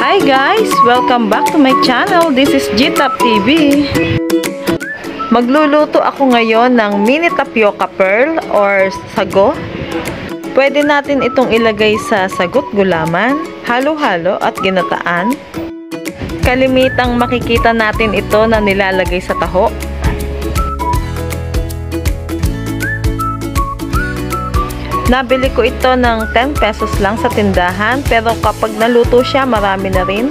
Hi guys! Welcome back to my channel. This is GTap TV. Magluluto ako ngayon ng mini tapioca pearl or sago. Pwede natin itong ilagay sa sagot gulaman, halo-halo at ginataan. Kalimitang makikita natin ito na nilalagay sa taho. Nabili ko ito ng 10 pesos lang sa tindahan, pero kapag naluto siya, marami na rin.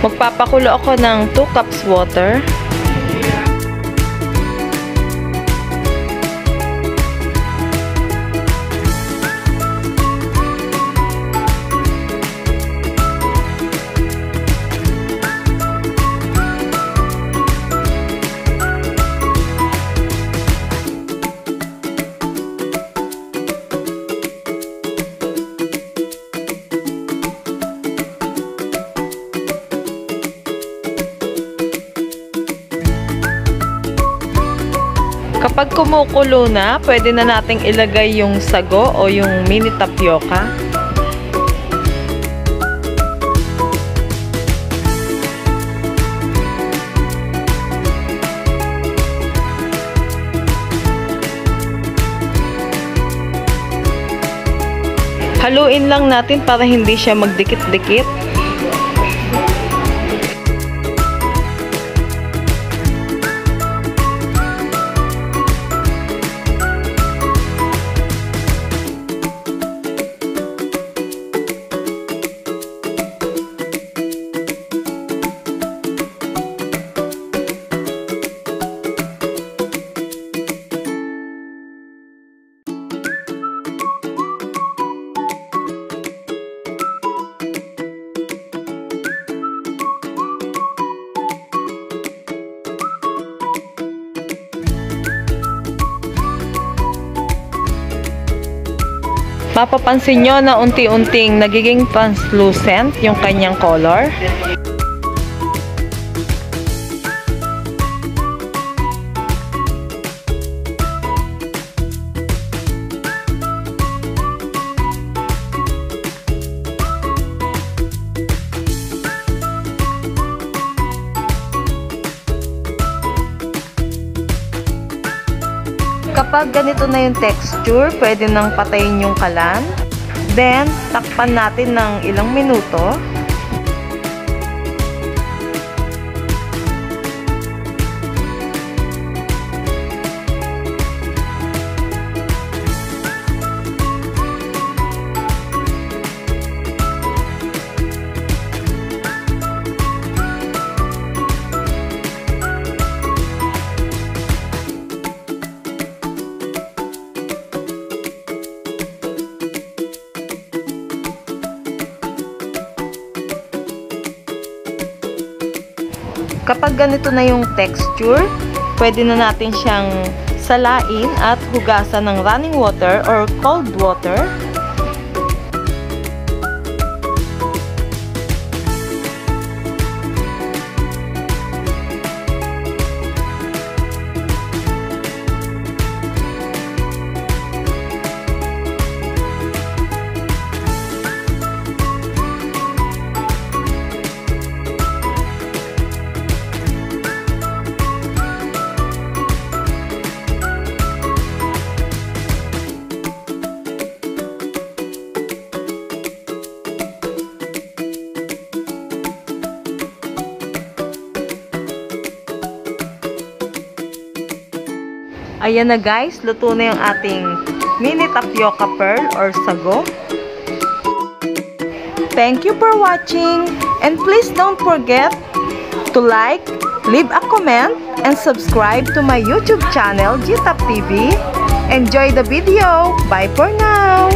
Magpapakulo ako ng 2 cups water. Kapag kumukulo na, pwede na nating ilagay yung sago o yung mini tapioca. Haluin lang natin para hindi siya magdikit-dikit. Mapapansin nyo na unti-unting nagiging translucent yung kanyang color. Kapag ganito na yung texture, pwede nang patayin yung kalan. Then, takpan natin ng ilang minuto. Kapag ganito na yung texture, pwede na natin siyang salain at hugasan ng running water or cold water. Ayan na guys, luto na yung ating mini tapioca pearl or sago. Thank you for watching, and please don't forget to like, leave a comment, and subscribe to my YouTube channel, GTap TV. Enjoy the video. Bye for now.